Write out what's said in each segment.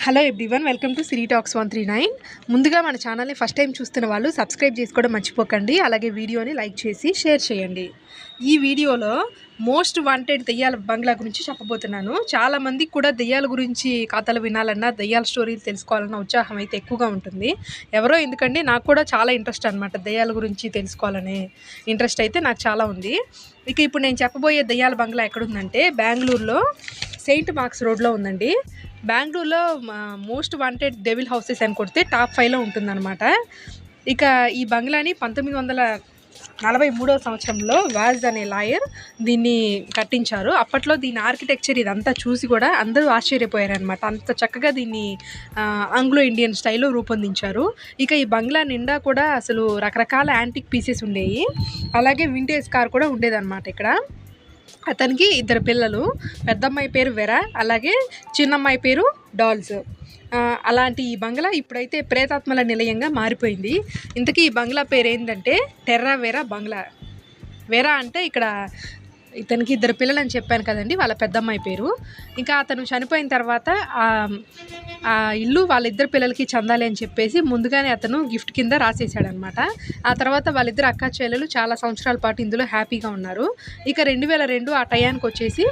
Hello everyone, welcome to Siri talks 139. ముందుగా మన ఛానల్ని ఫస్ట్ టైం చూస్తున్న వాళ్ళు సబ్స్క్రైబ్ చేసుకోవడం మర్చిపోకండి. అలాగే వీడియోని లైక్ చేసి షేర్ చేయండి. ఈ వీడియోలో మోస్ట్ వాంటెడ్ దెయ్యాల బంగ్లా గురించి చెప్పబోతున్నాను. చాలామందికి కూడా దెయ్యాల గురించి కథలు వినాలన్నా, దెయ్యాల స్టోరీలు తెలుసుకోవాలన్న ఉత్సాహం అయితే ఎక్కువగా ఉంటుంది. ఎవరో ఎందుకండి, నాకు కూడా చాలా ఇంట్రెస్ట్ అనమాట. దెయ్యాల గురించి తెలుసుకోవాలనే ఇంట్రెస్ట్ అయితే నాకు చాలా ఉంది. ఇక ఇప్పుడు నేను చెప్పబోయే దెయ్యాల బంగ్లా ఎక్కడుందంటే బెంగళూరులో సెయింట్ మార్క్స్ రోడ్లో ఉందండి. బెంగళూరులో మోస్ట్ వాంటెడ్ డెవిల్ హౌసెస్ అని కొడితే టాప్ 5లో ఉంటుందన్నమాట. ఇక ఈ బంగ్లాని 1943వ సంవత్సరంలో వాజ్ అనే లాయర్ దీన్ని కట్టించారు. అప్పట్లో దీని ఆర్కిటెక్చర్ ఇదంతా చూసి కూడా అందరూ ఆశ్చర్యపోయారనమాట. అంత చక్కగా దీన్ని ఆంగ్లో ఇండియన్ స్టైల్లో రూపొందించారు. ఇక ఈ బంగ్లా నిండా కూడా అసలు రకరకాల యాంటిక్ పీసెస్ ఉండేవి. అలాగే వింటేజ్ కార్ కూడా ఉండేదన్నమాట. ఇక్కడ అతనికి 2 పిల్లలు. పెద్దమ్మాయి పేరు వెరా, అలాగే చిన్నమ్మాయి పేరు డాల్స్. అలాంటి ఈ బంగ్లా ఇప్పుడైతే ప్రేతాత్మల నిలయంగా మారిపోయింది. ఇంతకీ ఈ బంగ్లా పేరు ఏంటంటే టెర్రా వెరా బంగ్లా. వెరా అంటే ఇక్కడ ఇతనికి 2 పిల్లలు అని చెప్పాను కదండి, వాళ్ళ పెద్దమ్మాయి పేరు. ఇంకా అతను చనిపోయిన తర్వాత ఆ ఇల్లు వాళ్ళిద్దరు పిల్లలకి చెందాలి అని చెప్పేసి ముందుగానే అతను గిఫ్ట్ కింద రాసేసాడనమాట. ఆ తర్వాత వాళ్ళిద్దరు అక్కా చెల్లెలు చాలా సంవత్సరాల పాటు ఇందులో హ్యాపీగా ఉన్నారు. ఇక 2002 ఆ టయానికి వచ్చేసి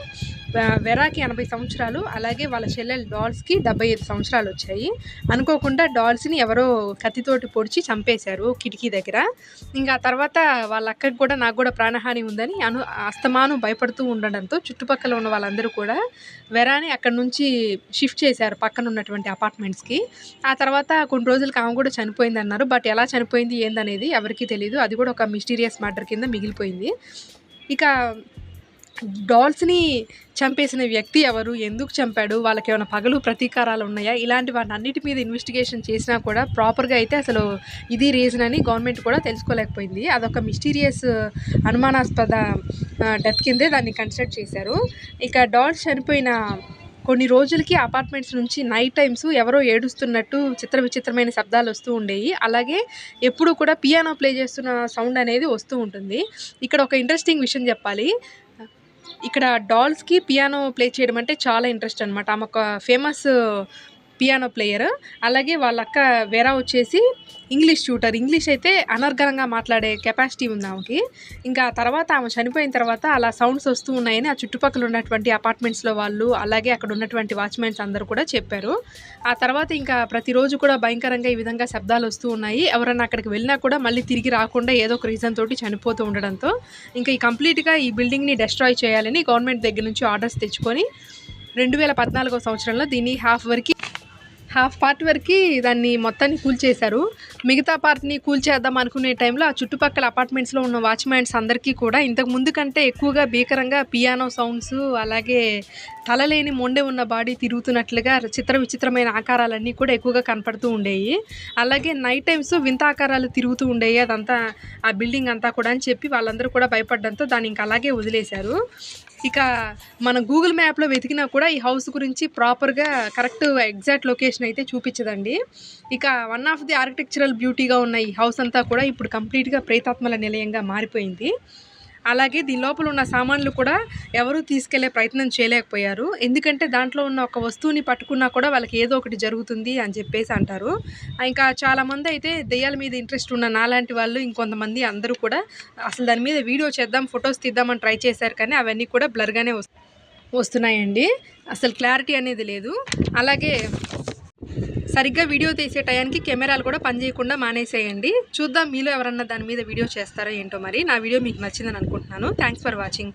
వెరాకి 80 సంవత్సరాలు, అలాగే వాళ్ళ చెల్లెలు డాల్స్కి 75 సంవత్సరాలు వచ్చాయి. అనుకోకుండా డాల్స్ని ఎవరో కత్తితోటి పొడిచి చంపేశారు కిటికీ దగ్గర. ఇంకా తర్వాత వాళ్ళ అక్కకి కూడా నాకు కూడా ప్రాణహాని ఉందని అస్తమానం భయపడుతూ ఉండడంతో చుట్టుపక్కల ఉన్న వాళ్ళందరూ కూడా వెరాని అక్కడ నుంచి షిఫ్ట్ చేశారు పక్కన ఉన్నటువంటి అపార్ట్మెంట్స్కి. ఆ తర్వాత కొన్ని రోజులకి ఆమె కూడా చనిపోయింది అన్నారు. బట్ ఎలా చనిపోయింది ఏందనేది ఎవరికీ తెలియదు. అది కూడా ఒక మిస్టీరియస్ మ్యాటర్ కింద మిగిలిపోయింది. ఇక డాల్స్ని చంపేసిన వ్యక్తి ఎవరు, ఎందుకు చంపాడు, వాళ్ళకి ఏమైనా పగలు ప్రతీకారాలు ఉన్నాయా, ఇలాంటి వాటి అన్నిటి మీద ఇన్వెస్టిగేషన్ చేసినా కూడా ప్రాపర్గా అయితే అసలు ఇది రీజన్ అని గవర్నమెంట్ కూడా తెలుసుకోలేకపోయింది. అదొక మిస్టీరియస్ అనుమానాస్పద డెత్ కిందే దాన్ని కన్సిడర్ చేశారు. ఇక డాల్స్ చనిపోయిన కొన్ని రోజులకి అపార్ట్మెంట్స్ నుంచి నైట్ టైమ్స్ ఎవరో ఏడుస్తున్నట్టు విచిత్రమైన శబ్దాలు వస్తూ ఉండేవి. అలాగే ఎప్పుడు కూడా పియానో ప్లే చేస్తున్న సౌండ్ అనేది వస్తూ ఉంటుంది. ఇక్కడ ఒక ఇంట్రెస్టింగ్ విషయం చెప్పాలి. ఇక్కడ డాల్స్కి పియానో ప్లే చేయడం అంటే చాలా ఇంట్రెస్ట్ అనమాట. ఆమె ఒక ఫేమస్ పియానో ప్లేయర్. అలాగే వాళ్ళ అక్క వెరా వచ్చేసి ఇంగ్లీష్ ట్యూటర్. ఇంగ్లీష్ అయితే అనర్గళంగా మాట్లాడే కెపాసిటీ ఉంది ఆమెకి. ఇంకా తర్వాత ఆమె చనిపోయిన తర్వాత అలా సౌండ్స్ వస్తూ ఉన్నాయని ఆ చుట్టుపక్కల ఉన్నటువంటి అపార్ట్మెంట్స్లో వాళ్ళు, అలాగే అక్కడ ఉన్నటువంటి వాచ్మెన్స్ అందరూ కూడా చెప్పారు. ఆ తర్వాత ఇంకా ప్రతిరోజు కూడా భయంకరంగా ఈ విధంగా శబ్దాలు వస్తూ ఉన్నాయి. ఎవరైనా అక్కడికి వెళ్ళినా కూడా మళ్ళీ తిరిగి రాకుండా ఏదో ఒక రీజన్ తోటి చనిపోతూ ఉండడంతో ఇంకా ఈ కంప్లీట్గా ఈ బిల్డింగ్ని డెస్ట్రాయ్ చేయాలని గవర్నమెంట్ దగ్గర నుంచి ఆర్డర్స్ తెచ్చుకొని 2014వ సంవత్సరంలో దీన్ని హాఫ్ పార్ట్ వరకు దాన్ని మొత్తాన్ని కూల్చేశారు. మిగతా పార్ట్ని కూల్చేద్దాం అనుకునే టైంలో ఆ చుట్టుపక్కల అపార్ట్మెంట్స్లో ఉన్న వాచ్మెన్స్ అందరికీ కూడా ఇంతకు ముందు కంటే ఎక్కువగా భీకరంగా పియానో సౌండ్స్, అలాగే తలలేని మొండె ఉన్న బాడీ తిరుగుతున్నట్లుగా విచిత్రమైన ఆకారాలన్నీ కూడా ఎక్కువగా కనపడుతూ ఉండేవి. అలాగే నైట్ టైమ్స్ వింత ఆకారాలు తిరుగుతూ ఉండేవి. అదంతా ఆ బిల్డింగ్ అంతా కూడా అని చెప్పి వాళ్ళందరూ కూడా భయపడడంతో దాన్ని ఇంకా అలాగే వదిలేశారు. ఇక మన గూగుల్ మ్యాప్లో వెతికినా కూడా ఈ హౌస్ గురించి ప్రాపర్గా కరెక్ట్ ఎగ్జాక్ట్ లొకేషన్ అయితే చూపించదండి. ఇక వన్ ఆఫ్ ది ఆర్కిటెక్చరల్ బ్యూటీగా ఉన్న ఈ హౌస్ అంతా కూడా ఇప్పుడు కంప్లీట్గా ప్రేతాత్మల నిలయంగా మారిపోయింది. అలాగే దీని లోపల ఉన్న సామాన్లు కూడా ఎవరూ తీసుకెళ్లే ప్రయత్నం చేయలేకపోయారు. ఎందుకంటే దాంట్లో ఉన్న ఒక వస్తువుని పట్టుకున్నా కూడా వాళ్ళకి ఏదో ఒకటి జరుగుతుంది అని చెప్పేసి అంటారు. ఇంకా చాలామంది అయితే దెయ్యాల మీద ఇంట్రెస్ట్ ఉన్న నాలాంటి వాళ్ళు, ఇంకొంతమంది అందరూ కూడా అసలు దాని మీద వీడియో చేద్దాం, ఫొటోస్ తీద్దామని ట్రై చేశారు. కానీ అవన్నీ కూడా బ్లర్గానే వస్తున్నాయండి. అసలు క్లారిటీ అనేది లేదు. అలాగే సరిగ్గా వీడియో తీసే టయానికి కెమెరాలు కూడా పనిచేయకుండా మానేసేయండి. చూద్దాం మీలో ఎవరన్నా దాని మీద వీడియో చేస్తారో ఏంటో. మరి నా వీడియో మీకు నచ్చిందని అనుకుంటున్నాను. Thanks for watching.